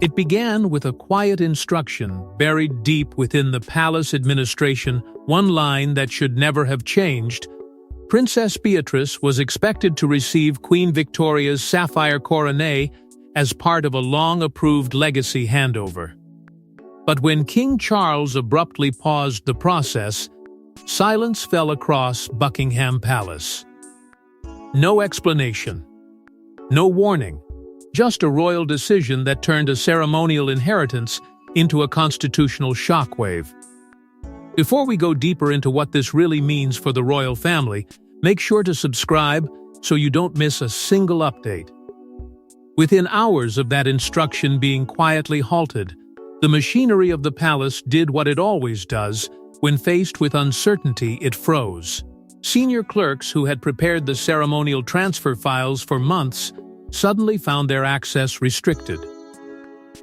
It began with a quiet instruction buried deep within the palace administration, one line that should never have changed. Princess Beatrice was expected to receive Queen Victoria's Sapphire Coronet as part of a long-approved legacy handover. But when King Charles abruptly paused the process, silence fell across Buckingham Palace. No explanation, no warning, just a royal decision that turned a ceremonial inheritance into a constitutional shockwave. Before we go deeper into what this really means for the royal family, make sure to subscribe so you don't miss a single update. Within hours of that instruction being quietly halted, the machinery of the palace did what it always does. When faced with uncertainty, it froze. Senior clerks who had prepared the ceremonial transfer files for months suddenly found their access restricted.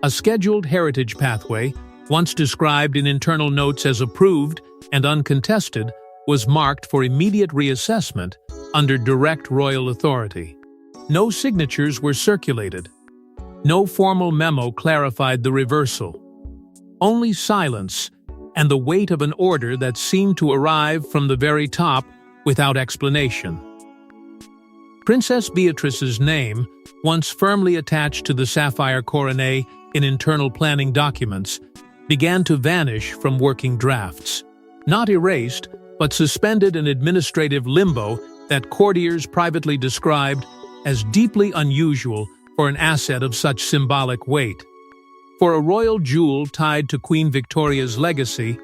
A scheduled heritage pathway, once described in internal notes as approved and uncontested, was marked for immediate reassessment under direct royal authority. No signatures were circulated. No formal memo clarified the reversal. Only silence and the weight of an order that seemed to arrive from the very top without explanation. Princess Beatrice's name, once firmly attached to the Sapphire Coronet in internal planning documents, began to vanish from working drafts. Not erased, but suspended in administrative limbo that courtiers privately described as deeply unusual for an asset of such symbolic weight. For a royal jewel tied to Queen Victoria's legacy,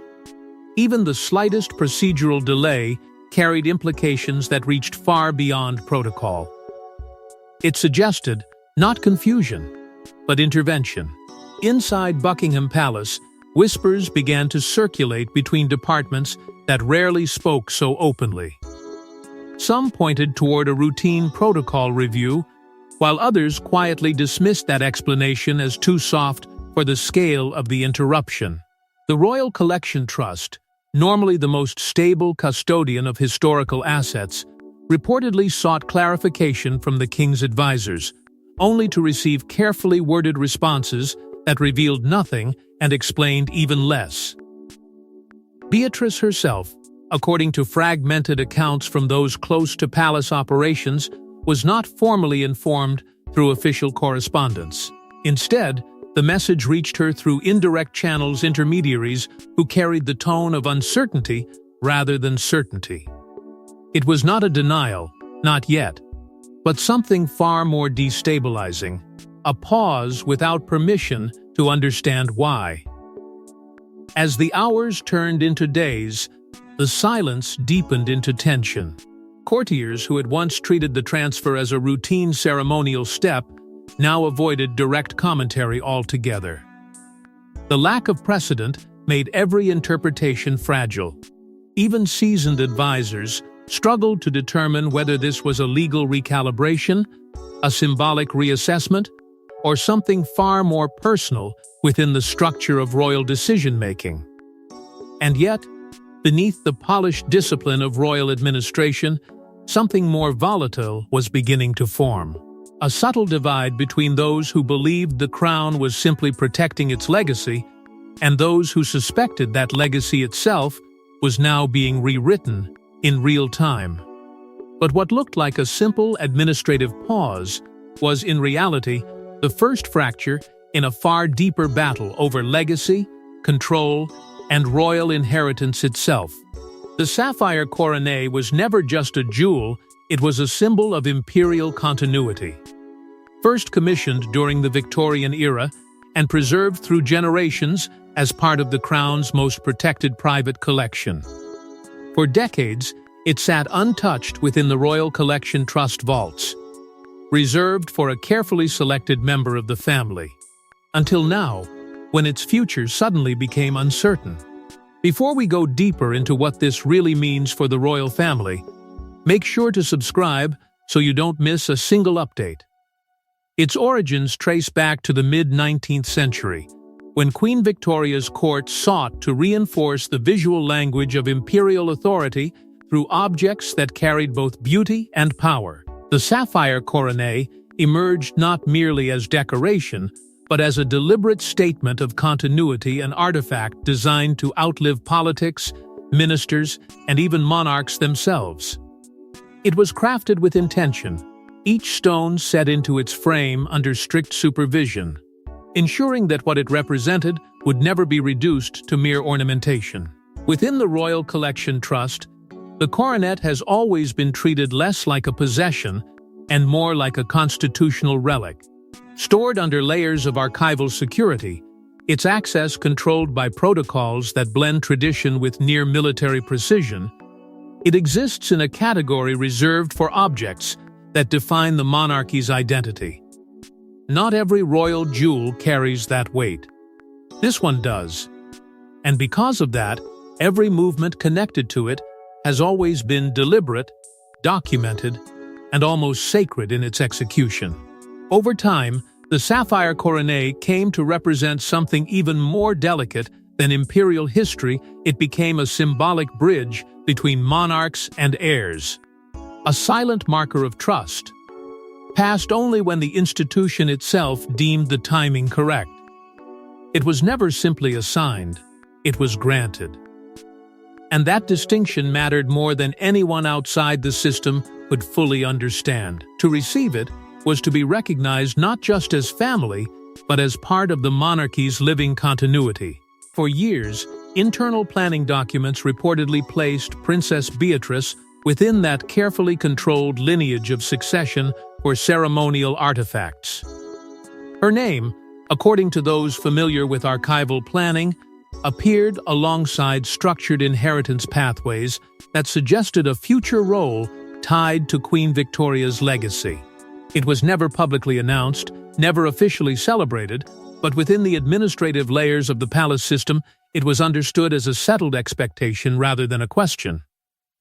even the slightest procedural delay carried implications that reached far beyond protocol. It suggested not confusion, but intervention. Inside Buckingham Palace, whispers began to circulate between departments that rarely spoke so openly. Some pointed toward a routine protocol review, while others quietly dismissed that explanation as too soft for the scale of the interruption. The Royal Collection Trust, normally the most stable custodian of historical assets, reportedly sought clarification from the king's advisors, only to receive carefully worded responses that revealed nothing and explained even less. Beatrice herself, according to fragmented accounts from those close to palace operations, was not formally informed through official correspondence. Instead, the message reached her through indirect channels, intermediaries who carried the tone of uncertainty rather than certainty. It was not a denial, not yet, but something far more destabilizing, a pause without permission to understand why. As the hours turned into days, the silence deepened into tension. Courtiers who had once treated the transfer as a routine ceremonial step now avoided direct commentary altogether. The lack of precedent made every interpretation fragile. Even seasoned advisors struggled to determine whether this was a legal recalibration, a symbolic reassessment, or something far more personal within the structure of royal decision-making. And yet, beneath the polished discipline of royal administration, something more volatile was beginning to form. A subtle divide between those who believed the crown was simply protecting its legacy and those who suspected that legacy itself was now being rewritten in real time. But what looked like a simple administrative pause was, in reality, the first fracture in a far deeper battle over legacy, control, and royal inheritance itself. The Sapphire Coronet was never just a jewel, it was a symbol of imperial continuity. First commissioned during the Victorian era and preserved through generations as part of the crown's most protected private collection. For decades, it sat untouched within the Royal Collection Trust vaults, reserved for a carefully selected member of the family, until now, when its future suddenly became uncertain. Before we go deeper into what this really means for the royal family, make sure to subscribe so you don't miss a single update. Its origins trace back to the mid-19th century, when Queen Victoria's court sought to reinforce the visual language of imperial authority through objects that carried both beauty and power. The Sapphire Coronet emerged not merely as decoration, but as a deliberate statement of continuity and artifact designed to outlive politics, ministers, and even monarchs themselves. It was crafted with intention, each stone set into its frame under strict supervision, ensuring that what it represented would never be reduced to mere ornamentation. Within the Royal Collection Trust, the coronet has always been treated less like a possession and more like a constitutional relic. Stored under layers of archival security, its access controlled by protocols that blend tradition with near-military precision, it exists in a category reserved for objects that define the monarchy's identity. Not every royal jewel carries that weight. This one does. And because of that, every movement connected to it has always been deliberate, documented, and almost sacred in its execution. Over time, the Sapphire Coronet came to represent something even more delicate than imperial history. It became a symbolic bridge between monarchs and heirs. A silent marker of trust, passed only when the institution itself deemed the timing correct. It was never simply assigned, it was granted. And that distinction mattered more than anyone outside the system could fully understand. To receive it was to be recognized not just as family, but as part of the monarchy's living continuity. For years, internal planning documents reportedly placed Princess Beatrice within that carefully controlled lineage of succession for ceremonial artifacts. Her name, according to those familiar with archival planning, appeared alongside structured inheritance pathways that suggested a future role tied to Queen Victoria's legacy. It was never publicly announced, never officially celebrated, but within the administrative layers of the palace system, it was understood as a settled expectation rather than a question.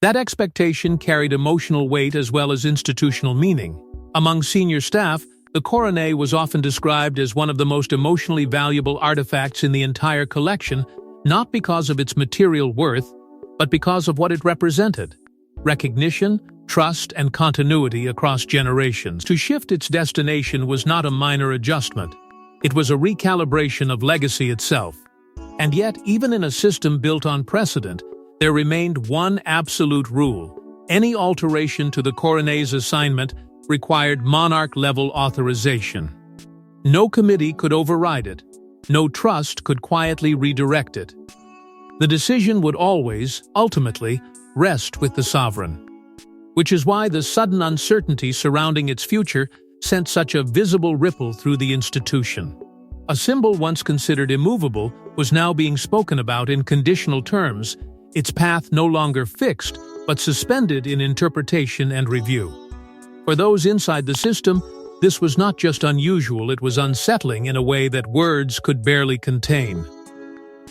That expectation carried emotional weight as well as institutional meaning. Among senior staff, the coronet was often described as one of the most emotionally valuable artifacts in the entire collection, not because of its material worth, but because of what it represented: recognition, trust, and continuity across generations. To shift its destination was not a minor adjustment. It was a recalibration of legacy itself. And yet, even in a system built on precedent, there remained one absolute rule: any alteration to the coronet's assignment required monarch-level authorization. No committee could override it. No trust could quietly redirect it. The decision would always, ultimately, rest with the sovereign. Which is why the sudden uncertainty surrounding its future sent such a visible ripple through the institution. A symbol once considered immovable was now being spoken about in conditional terms, its path no longer fixed, but suspended in interpretation and review. For those inside the system, this was not just unusual, it was unsettling in a way that words could barely contain.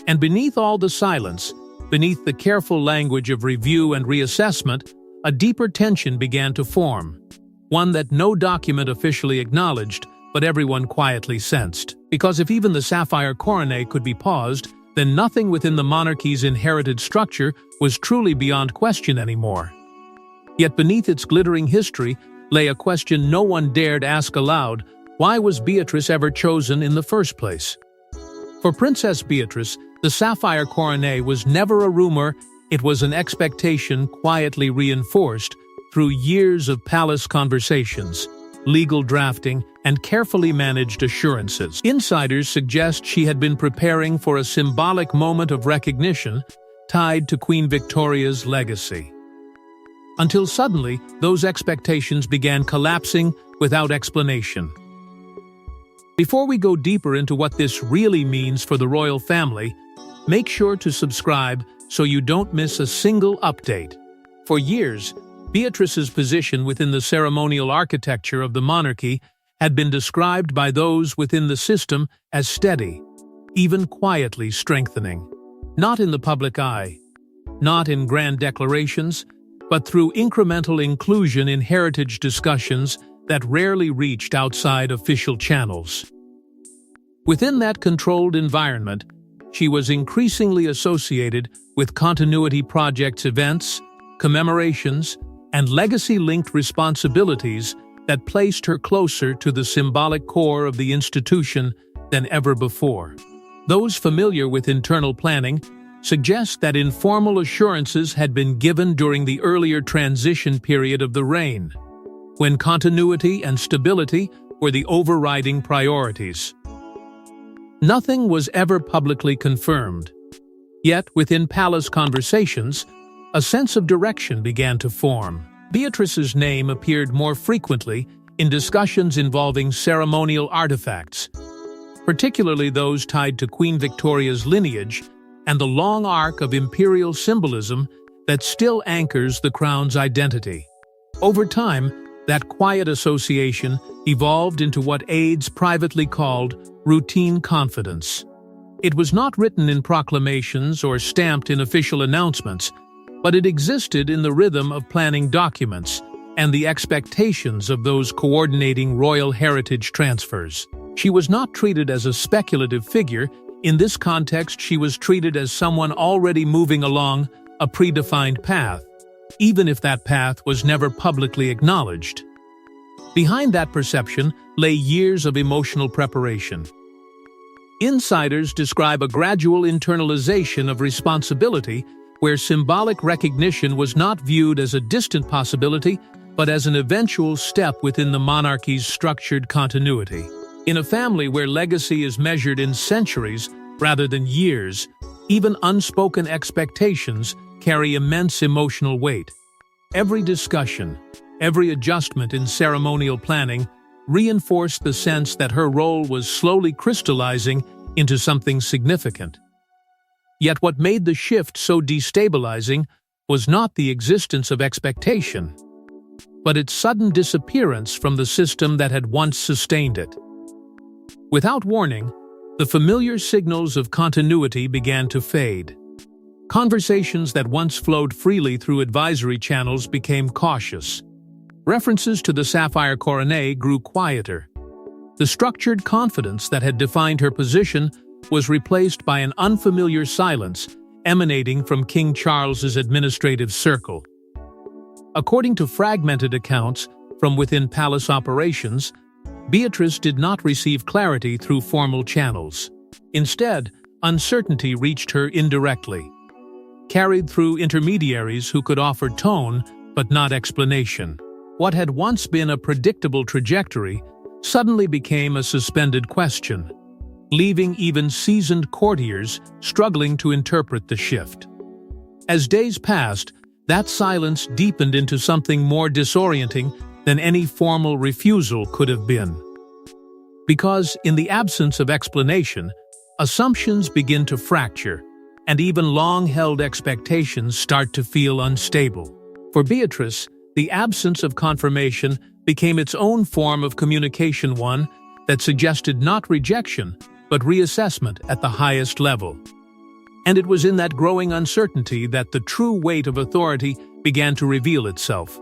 And beneath all the silence, beneath the careful language of review and reassessment, a deeper tension began to form, one that no document officially acknowledged, but everyone quietly sensed. Because if even the Sapphire Coronet could be paused, then nothing within the monarchy's inherited structure was truly beyond question anymore. Yet beneath its glittering history lay a question no one dared ask aloud: why was Beatrice ever chosen in the first place? For Princess Beatrice, the Sapphire Coronet was never a rumor, it was an expectation quietly reinforced through years of palace conversations, legal drafting, and carefully managed assurances. Insiders suggest she had been preparing for a symbolic moment of recognition tied to Queen Victoria's legacy. Until suddenly, those expectations began collapsing without explanation. Before we go deeper into what this really means for the royal family, make sure to subscribe so you don't miss a single update. For years, Beatrice's position within the ceremonial architecture of the monarchy had been described by those within the system as steady, even quietly strengthening. Not in the public eye, not in grand declarations, but through incremental inclusion in heritage discussions that rarely reached outside official channels. Within that controlled environment, she was increasingly associated with continuity projects, events, commemorations, and legacy-linked responsibilities that placed her closer to the symbolic core of the institution than ever before. Those familiar with internal planning suggest that informal assurances had been given during the earlier transition period of the reign, when continuity and stability were the overriding priorities. Nothing was ever publicly confirmed. Yet, within palace conversations, a sense of direction began to form. Beatrice's name appeared more frequently in discussions involving ceremonial artifacts, particularly those tied to Queen Victoria's lineage and the long arc of imperial symbolism that still anchors the crown's identity. Over time, that quiet association evolved into what aides privately called routine confidence. It was not written in proclamations or stamped in official announcements, but it existed in the rhythm of planning documents and the expectations of those coordinating royal heritage transfers. She was not treated as a speculative figure. In this context, she was treated as someone already moving along a predefined path, even if that path was never publicly acknowledged. Behind that perception lay years of emotional preparation. Insiders describe a gradual internalization of responsibility where symbolic recognition was not viewed as a distant possibility, but as an eventual step within the monarchy's structured continuity. In a family where legacy is measured in centuries rather than years, even unspoken expectations carry immense emotional weight. Every discussion, every adjustment in ceremonial planning reinforced the sense that her role was slowly crystallizing into something significant. Yet what made the shift so destabilizing was not the existence of expectation, but its sudden disappearance from the system that had once sustained it. Without warning, the familiar signals of continuity began to fade. Conversations that once flowed freely through advisory channels became cautious. References to the Sapphire Coronet grew quieter. The structured confidence that had defined her position was replaced by an unfamiliar silence emanating from King Charles's administrative circle. According to fragmented accounts from within palace operations, Beatrice did not receive clarity through formal channels. Instead, uncertainty reached her indirectly, carried through intermediaries who could offer tone but not explanation. What had once been a predictable trajectory suddenly became a suspended question, leaving even seasoned courtiers struggling to interpret the shift. As days passed, that silence deepened into something more disorienting than any formal refusal could have been. Because, in the absence of explanation, assumptions begin to fracture, and even long-held expectations start to feel unstable. For Beatrice, the absence of confirmation became its own form of communication, one that suggested not rejection, but reassessment at the highest level. And it was in that growing uncertainty that the true weight of authority began to reveal itself.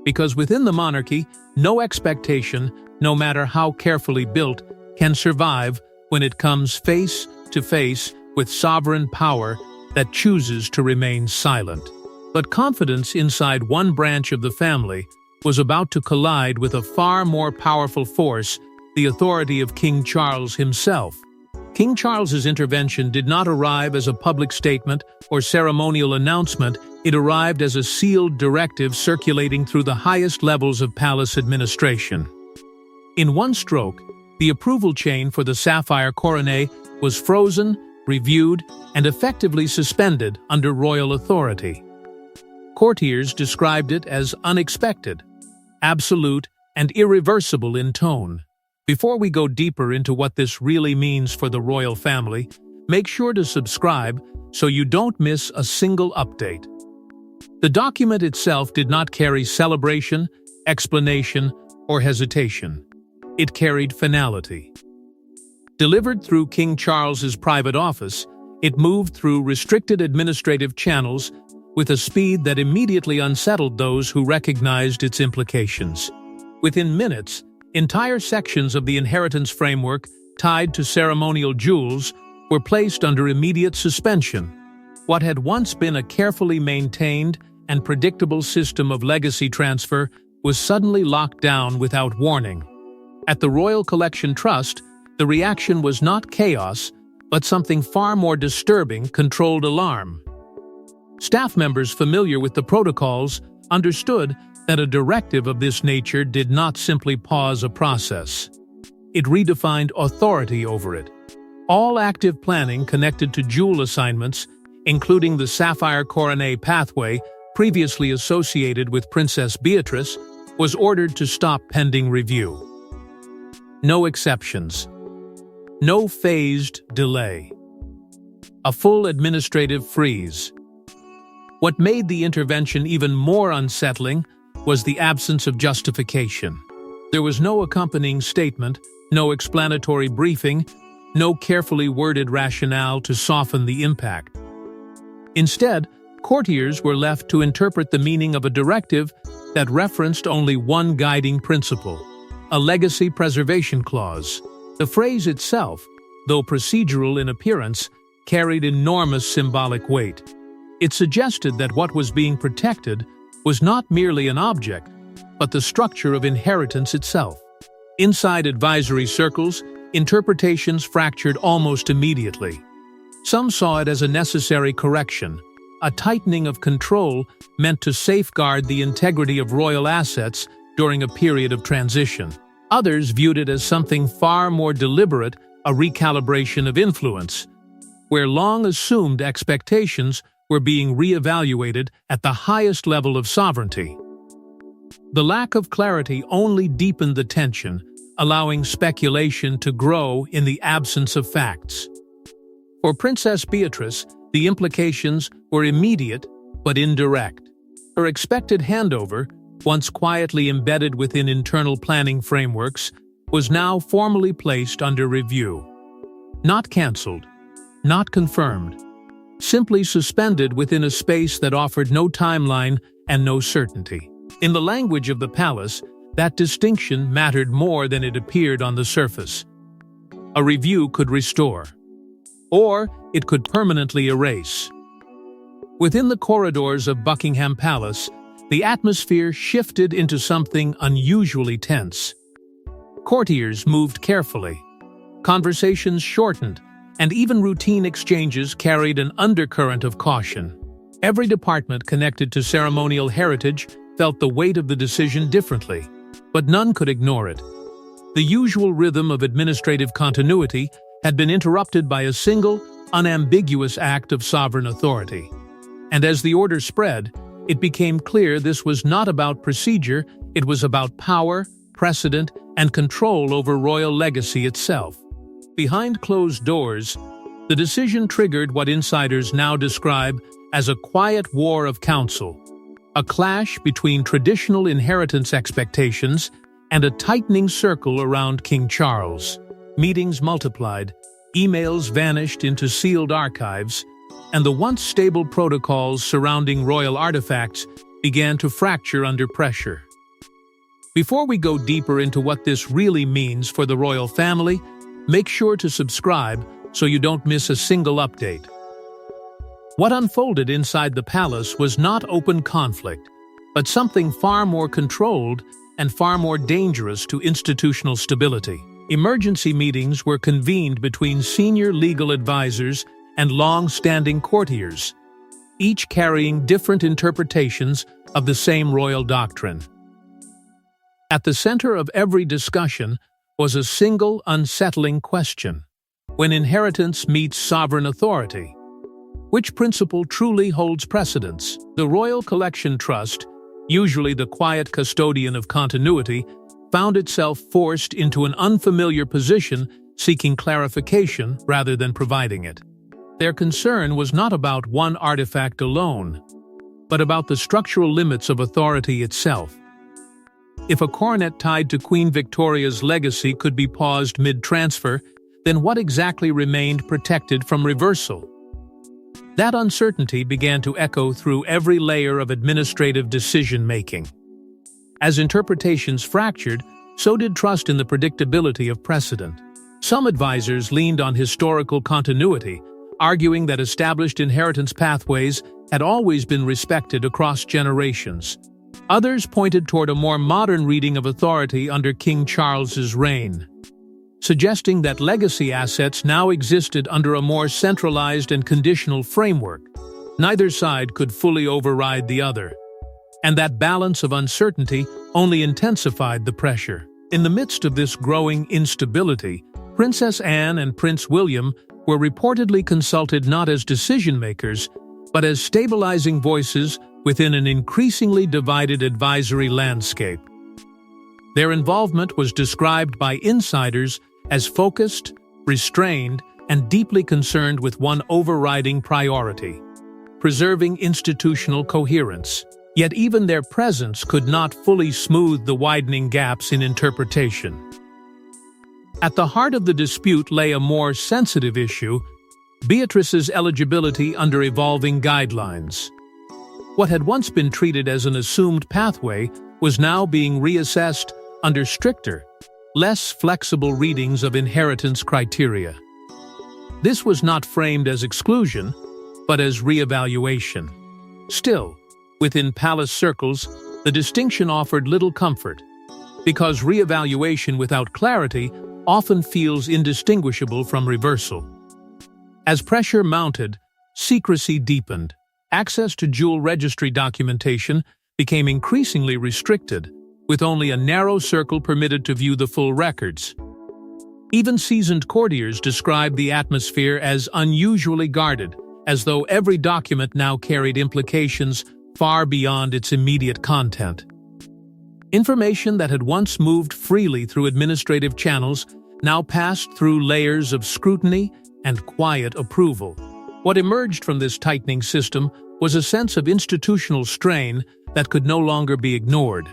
Because within the monarchy, no expectation, no matter how carefully built, can survive when it comes face to face with sovereign power that chooses to remain silent. But confidence inside one branch of the family was about to collide with a far more powerful force, the authority of King Charles himself. King Charles's intervention did not arrive as a public statement or ceremonial announcement. It arrived as a sealed directive circulating through the highest levels of palace administration. In one stroke, the approval chain for the Sapphire Coronet was frozen, reviewed, and effectively suspended under royal authority. Courtiers described it as unexpected, absolute, and irreversible in tone. Before we go deeper into what this really means for the royal family, make sure to subscribe so you don't miss a single update. The document itself did not carry celebration, explanation, or hesitation. It carried finality. Delivered through King Charles's private office, it moved through restricted administrative channels with a speed that immediately unsettled those who recognized its implications. Within minutes, entire sections of the inheritance framework tied to ceremonial jewels were placed under immediate suspension. What had once been a carefully maintained and predictable system of legacy transfer was suddenly locked down without warning. At the Royal Collection Trust, The reaction was not chaos, but something far more disturbing: controlled alarm. Staff members familiar with the protocols understood that a directive of this nature did not simply pause a process. It redefined authority over it. All active planning connected to jewel assignments, including the Sapphire Coronet pathway previously associated with Princess Beatrice, was ordered to stop pending review. No exceptions. No phased delay. A full administrative freeze. What made the intervention even more unsettling was the absence of justification. There was no accompanying statement, no explanatory briefing, no carefully worded rationale to soften the impact. Instead, courtiers were left to interpret the meaning of a directive that referenced only one guiding principle: a legacy preservation clause. The phrase itself, though procedural in appearance, carried enormous symbolic weight. It suggested that what was being protected was not merely an object, but the structure of inheritance itself. Inside advisory circles, interpretations fractured almost immediately. Some saw it as a necessary correction, a tightening of control meant to safeguard the integrity of royal assets during a period of transition. Others viewed it as something far more deliberate, a recalibration of influence, where long-assumed expectations were being re-evaluated at the highest level of sovereignty. The lack of clarity only deepened the tension, allowing speculation to grow in the absence of facts. For Princess Beatrice, the implications were immediate but indirect. Her expected handover, once quietly embedded within internal planning frameworks, was now formally placed under review. Not cancelled, not confirmed, simply suspended within a space that offered no timeline and no certainty. In the language of the palace, that distinction mattered more than it appeared on the surface. A review could restore, or it could permanently erase. Within the corridors of Buckingham Palace, the atmosphere shifted into something unusually tense. Courtiers moved carefully. Conversations shortened, and even routine exchanges carried an undercurrent of caution. Every department connected to ceremonial heritage felt the weight of the decision differently, but none could ignore it. The usual rhythm of administrative continuity had been interrupted by a single, unambiguous act of sovereign authority. And as the order spread, it became clear this was not about procedure, it was about power, precedent, and control over royal legacy itself. Behind closed doors, the decision triggered what insiders now describe as a quiet war of counsel, a clash between traditional inheritance expectations and a tightening circle around King Charles. Meetings multiplied, emails vanished into sealed archives, and the once stable protocols surrounding royal artifacts began to fracture under pressure. Before we go deeper into what this really means for the royal family, make sure to subscribe so you don't miss a single update. What unfolded inside the palace was not open conflict, but something far more controlled and far more dangerous to institutional stability. Emergency meetings were convened between senior legal advisors and long-standing courtiers, each carrying different interpretations of the same royal doctrine. At the center of every discussion was a single unsettling question: when inheritance meets sovereign authority, which principle truly holds precedence? The Royal Collection Trust, usually the quiet custodian of continuity, found itself forced into an unfamiliar position, seeking clarification rather than providing it. Their concern was not about one artifact alone, but about the structural limits of authority itself. If a coronet tied to Queen Victoria's legacy could be paused mid-transfer, then what exactly remained protected from reversal? That uncertainty began to echo through every layer of administrative decision-making. As interpretations fractured, so did trust in the predictability of precedent. Some advisors leaned on historical continuity, arguing that established inheritance pathways had always been respected across generations. Others pointed toward a more modern reading of authority under King Charles's reign. suggesting that legacy assets now existed under a more centralized and conditional framework. Neither side could fully override the other, and that balance of uncertainty only intensified the pressure. In the midst of this growing instability, Princess Anne and Prince William were reportedly consulted not as decision-makers, but as stabilizing voices within an increasingly divided advisory landscape. Their involvement was described by insiders as focused, restrained, and deeply concerned with one overriding priority: preserving institutional coherence. Yet even their presence could not fully smooth the widening gaps in interpretation. At the heart of the dispute lay a more sensitive issue: Beatrice's eligibility under evolving guidelines. What had once been treated as an assumed pathway was now being reassessed under stricter, less flexible readings of inheritance criteria. This was not framed as exclusion, but as reevaluation. Still, within palace circles, the distinction offered little comfort, because reevaluation without clarity often feels indistinguishable from reversal. As pressure mounted, secrecy deepened. Access to dual registry documentation became increasingly restricted, with only a narrow circle permitted to view the full records. Even seasoned courtiers described the atmosphere as unusually guarded, as though every document now carried implications far beyond its immediate content. Information that had once moved freely through administrative channels now passed through layers of scrutiny and quiet approval. What emerged from this tightening system was a sense of institutional strain that could no longer be ignored.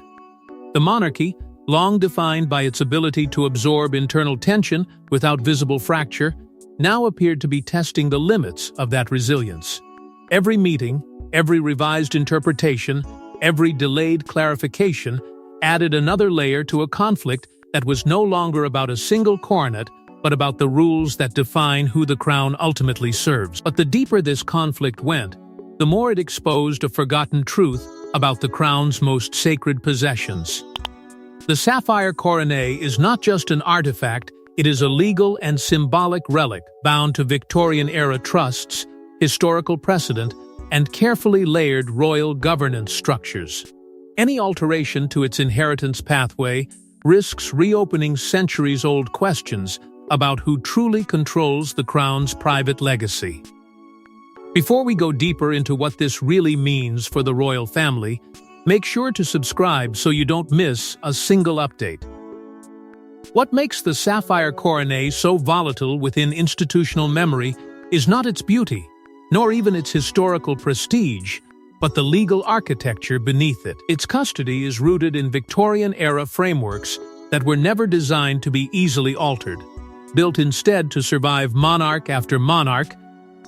The monarchy, long defined by its ability to absorb internal tension without visible fracture, now appeared to be testing the limits of that resilience. Every meeting, every revised interpretation, every delayed clarification added another layer to a conflict that was no longer about a single coronet, but about the rules that define who the crown ultimately serves. But the deeper this conflict went, the more it exposed a forgotten truth about the crown's most sacred possessions. The Sapphire Coronet is not just an artifact, it is a legal and symbolic relic bound to Victorian-era trusts, historical precedent, and carefully layered royal governance structures. Any alteration to its inheritance pathway risks reopening centuries-old questions about who truly controls the crown's private legacy. Before we go deeper into what this really means for the royal family, make sure to subscribe so you don't miss a single update. What makes the Sapphire Coronet so volatile within institutional memory is not its beauty, nor even its historical prestige, but the legal architecture beneath it. Its custody is rooted in Victorian-era frameworks that were never designed to be easily altered, built instead to survive monarch after monarch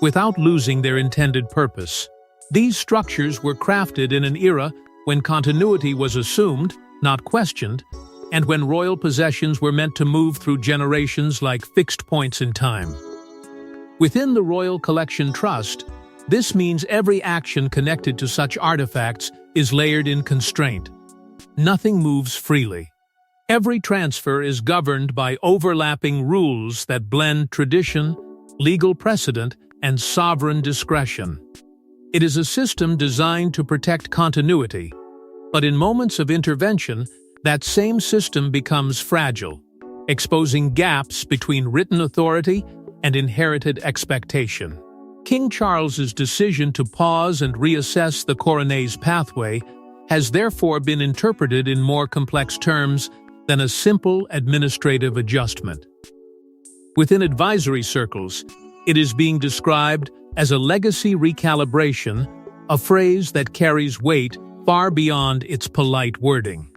without losing their intended purpose. These structures were crafted in an era when continuity was assumed, not questioned, and when royal possessions were meant to move through generations like fixed points in time. Within the Royal Collection Trust, this means every action connected to such artifacts is layered in constraint. Nothing moves freely. Every transfer is governed by overlapping rules that blend tradition, legal precedent, and sovereign discretion. It is a system designed to protect continuity, but in moments of intervention, that same system becomes fragile, exposing gaps between written authority and inherited expectation. King Charles's decision to pause and reassess the coronet's pathway has therefore been interpreted in more complex terms than a simple administrative adjustment. Within advisory circles, it is being described as a legacy recalibration, a phrase that carries weight far beyond its polite wording.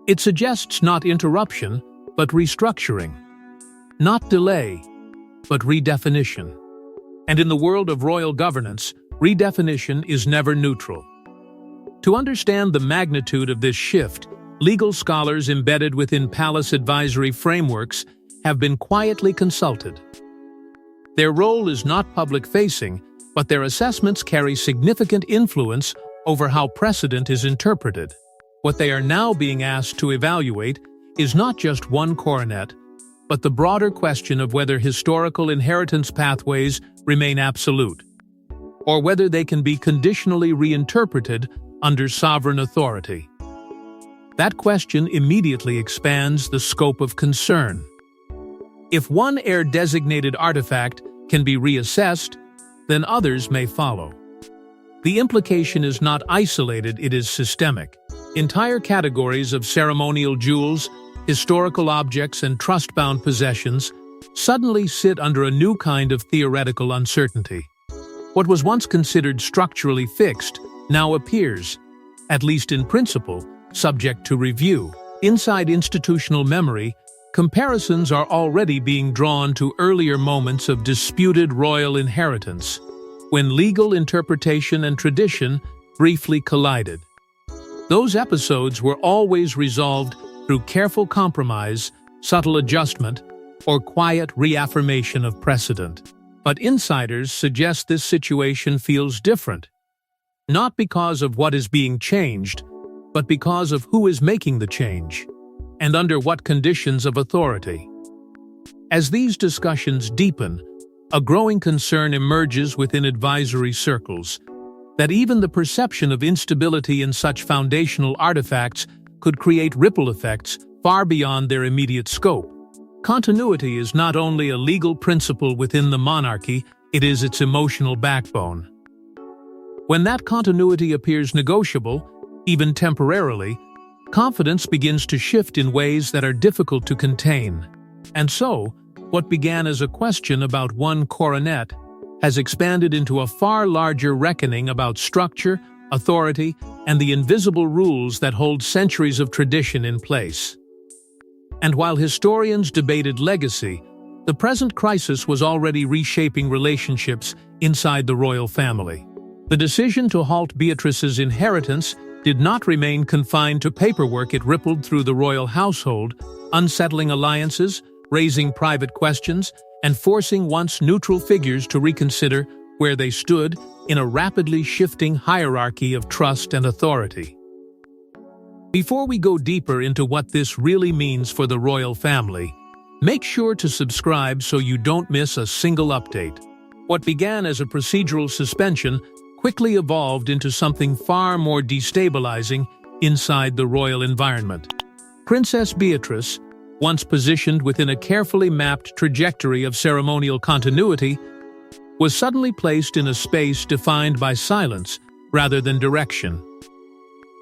It suggests not interruption, but restructuring. Not delay, but redefinition. And in the world of royal governance, redefinition is never neutral. To understand the magnitude of this shift, legal scholars embedded within palace advisory frameworks have been quietly consulted. Their role is not public-facing, but their assessments carry significant influence over how precedent is interpreted. What they are now being asked to evaluate is not just one coronet, but the broader question of whether historical inheritance pathways remain absolute, or whether they can be conditionally reinterpreted under sovereign authority. That question immediately expands the scope of concern. If one heir-designated artifact can be reassessed, then others may follow. The implication is not isolated, it is systemic. Entire categories of ceremonial jewels, historical objects, and trust-bound possessions suddenly sit under a new kind of theoretical uncertainty. What was once considered structurally fixed now appears, at least in principle, subject to review. Inside institutional memory, comparisons are already being drawn to earlier moments of disputed royal inheritance, when legal interpretation and tradition briefly collided. Those episodes were always resolved through careful compromise, subtle adjustment, or quiet reaffirmation of precedent. But insiders suggest this situation feels different, not because of what is being changed, but because of who is making the change, and under what conditions of authority. As these discussions deepen, a growing concern emerges within advisory circles that even the perception of instability in such foundational artifacts could create ripple effects far beyond their immediate scope. Continuity is not only a legal principle within the monarchy, it is its emotional backbone. When that continuity appears negotiable, even temporarily, confidence begins to shift in ways that are difficult to contain. And so, what began as a question about one coronet has expanded into a far larger reckoning about structure, authority, and the invisible rules that hold centuries of tradition in place. And while historians debated legacy, the present crisis was already reshaping relationships inside the royal family. The decision to halt Beatrice's inheritance did not remain confined to paperwork. It rippled through the royal household, unsettling alliances, raising private questions, and forcing once neutral figures to reconsider where they stood in a rapidly shifting hierarchy of trust and authority. Before we go deeper into what this really means for the royal family, make sure to subscribe so you don't miss a single update. What began as a procedural suspension quickly evolved into something far more destabilizing inside the royal environment. Princess Beatrice, once positioned within a carefully mapped trajectory of ceremonial continuity, was suddenly placed in a space defined by silence rather than direction.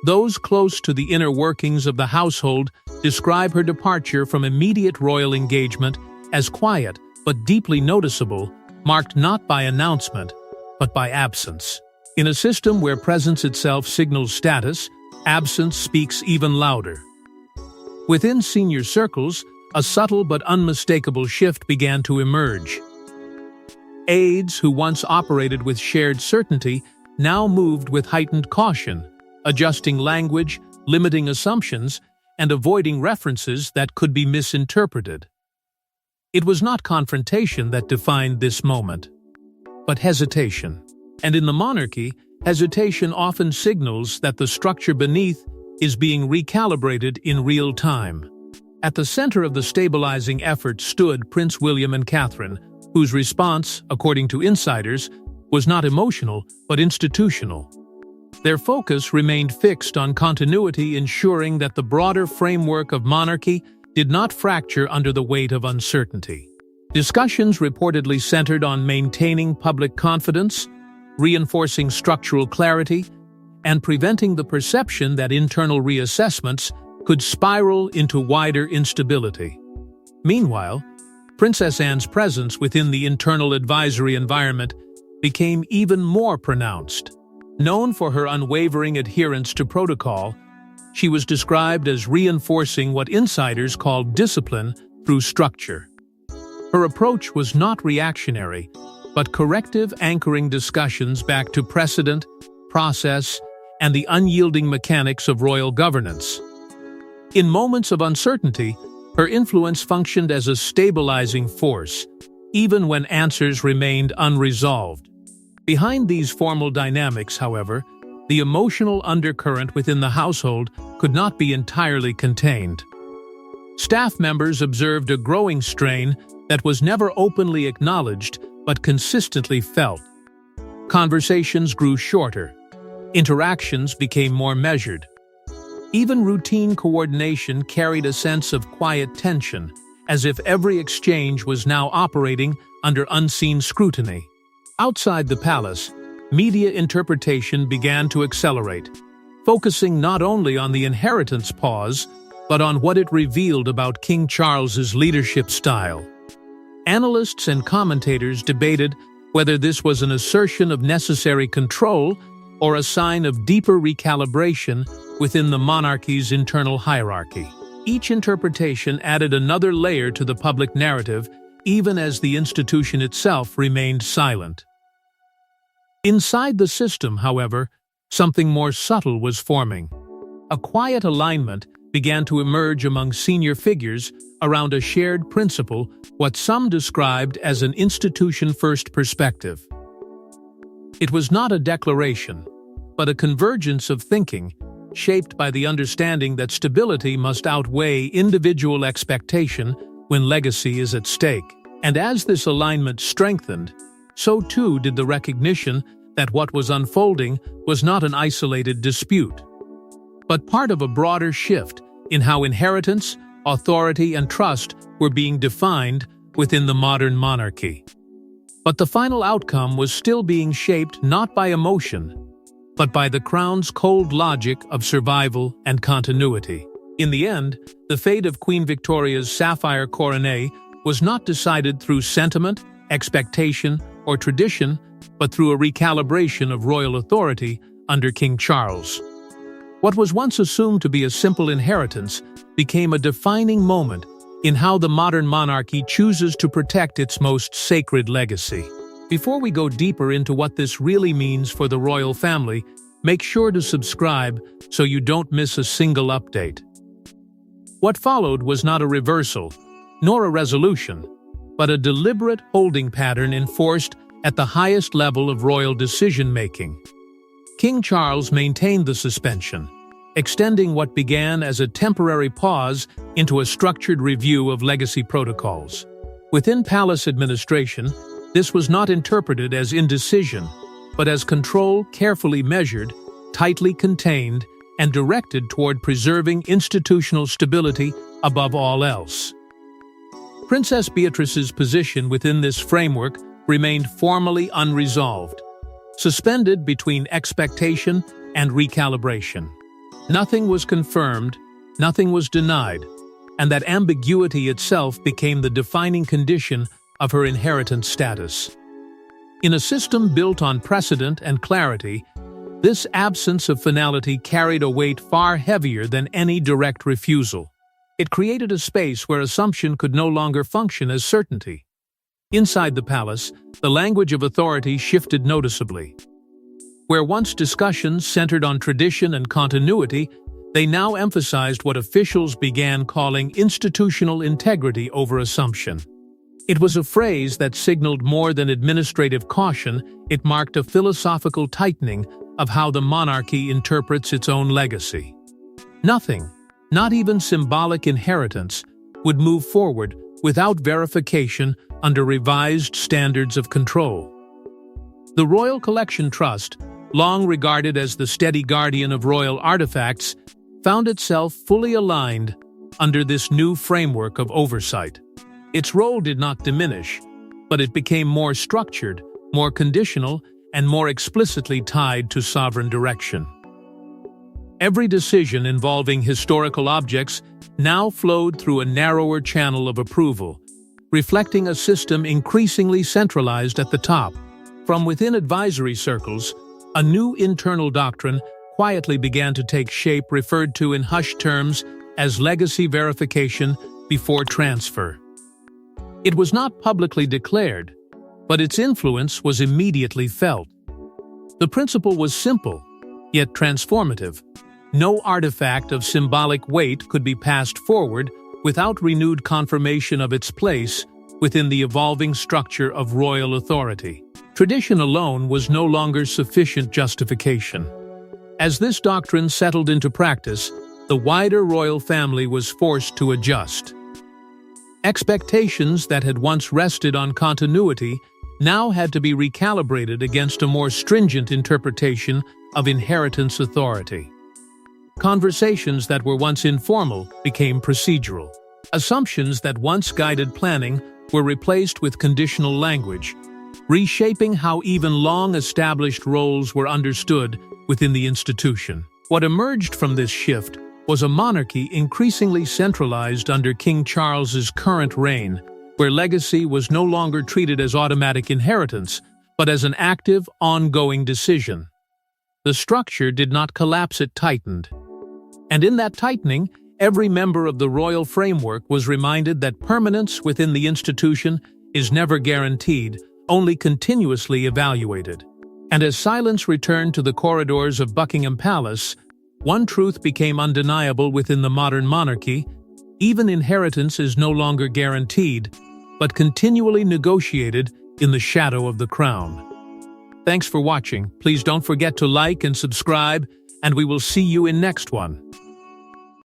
Those close to the inner workings of the household describe her departure from immediate royal engagement as quiet but deeply noticeable, marked not by announcement, but by absence. In a system where presence itself signals status, absence speaks even louder. Within senior circles, a subtle but unmistakable shift began to emerge. Aides who once operated with shared certainty now moved with heightened caution, adjusting language, limiting assumptions, and avoiding references that could be misinterpreted. It was not confrontation that defined this moment, but hesitation. And in the monarchy, hesitation often signals that the structure beneath is being recalibrated in real time. At the center of the stabilizing effort stood Prince William and Catherine, whose response, according to insiders, was not emotional but institutional. Their focus remained fixed on continuity, ensuring that the broader framework of monarchy did not fracture under the weight of uncertainty. Discussions reportedly centered on maintaining public confidence, reinforcing structural clarity, and preventing the perception that internal reassessments could spiral into wider instability. Meanwhile, Princess Anne's presence within the internal advisory environment became even more pronounced. Known for her unwavering adherence to protocol, she was described as reinforcing what insiders called discipline through structure. Her approach was not reactionary, but corrective, anchoring discussions back to precedent, process, and the unyielding mechanics of royal governance. In moments of uncertainty, her influence functioned as a stabilizing force, even when answers remained unresolved. Behind these formal dynamics, however, the emotional undercurrent within the household could not be entirely contained. Staff members observed a growing strain that was never openly acknowledged but consistently felt. Conversations grew shorter. Interactions became more measured. Even routine coordination carried a sense of quiet tension, as if every exchange was now operating under unseen scrutiny. Outside the palace, media interpretation began to accelerate, focusing not only on the inheritance pause, but on what it revealed about King Charles's leadership style. Analysts and commentators debated whether this was an assertion of necessary control or a sign of deeper recalibration within the monarchy's internal hierarchy. Each interpretation added another layer to the public narrative, even as the institution itself remained silent. Inside the system, however, something more subtle was forming. A quiet alignment began to emerge among senior figures around a shared principle, what some described as an institution-first perspective. It was not a declaration, but a convergence of thinking, shaped by the understanding that stability must outweigh individual expectation when legacy is at stake. And as this alignment strengthened, so too did the recognition that what was unfolding was not an isolated dispute, but part of a broader shift in how inheritance, authority, and trust were being defined within the modern monarchy. But the final outcome was still being shaped not by emotion, but by the crown's cold logic of survival and continuity. In the end, the fate of Queen Victoria's Sapphire Coronet was not decided through sentiment, expectation, or tradition, but through a recalibration of royal authority under King Charles. What was once assumed to be a simple inheritance became a defining moment in how the modern monarchy chooses to protect its most sacred legacy. Before we go deeper into what this really means for the royal family, make sure to subscribe so you don't miss a single update. What followed was not a reversal, nor a resolution, but a deliberate holding pattern enforced at the highest level of royal decision-making. King Charles maintained the suspension, extending what began as a temporary pause into a structured review of legacy protocols. Within palace administration, this was not interpreted as indecision, but as control carefully measured, tightly contained, and directed toward preserving institutional stability above all else. Princess Beatrice's position within this framework remained formally unresolved, suspended between expectation and recalibration. Nothing was confirmed, nothing was denied, and that ambiguity itself became the defining condition of her inheritance status. In a system built on precedent and clarity, this absence of finality carried a weight far heavier than any direct refusal. It created a space where assumption could no longer function as certainty. Inside the palace, the language of authority shifted noticeably. Where once discussions centered on tradition and continuity, they now emphasized what officials began calling institutional integrity over assumption. It was a phrase that signaled more than administrative caution. It marked a philosophical tightening of how the monarchy interprets its own legacy. Nothing, not even symbolic inheritance, would move forward without verification under revised standards of control. The Royal Collection Trust, long regarded as the steady guardian of royal artifacts, found itself fully aligned under this new framework of oversight. Its role did not diminish, but it became more structured, more conditional, and more explicitly tied to sovereign direction. Every decision involving historical objects now flowed through a narrower channel of approval, reflecting a system increasingly centralized at the top. From within advisory circles, a new internal doctrine quietly began to take shape, referred to in hushed terms as legacy verification before transfer. It was not publicly declared, but its influence was immediately felt. The principle was simple, yet transformative. No artifact of symbolic weight could be passed forward without renewed confirmation of its place within the evolving structure of royal authority. Tradition alone was no longer sufficient justification. As this doctrine settled into practice, the wider royal family was forced to adjust. Expectations that had once rested on continuity now had to be recalibrated against a more stringent interpretation of inheritance authority. Conversations that were once informal became procedural. Assumptions that once guided planning were replaced with conditional language, reshaping how even long-established roles were understood within the institution. What emerged from this shift was a monarchy increasingly centralized under King Charles's current reign, where legacy was no longer treated as automatic inheritance, but as an active, ongoing decision. The structure did not collapse, it tightened. And in that tightening, every member of the royal framework was reminded that permanence within the institution is never guaranteed, only continuously evaluated. And as silence returned to the corridors of Buckingham Palace, one truth became undeniable within the modern monarchy: even inheritance is no longer guaranteed, but continually negotiated in the shadow of the crown. Thanks for watching. Please don't forget to like and subscribe, and we will see you in next one.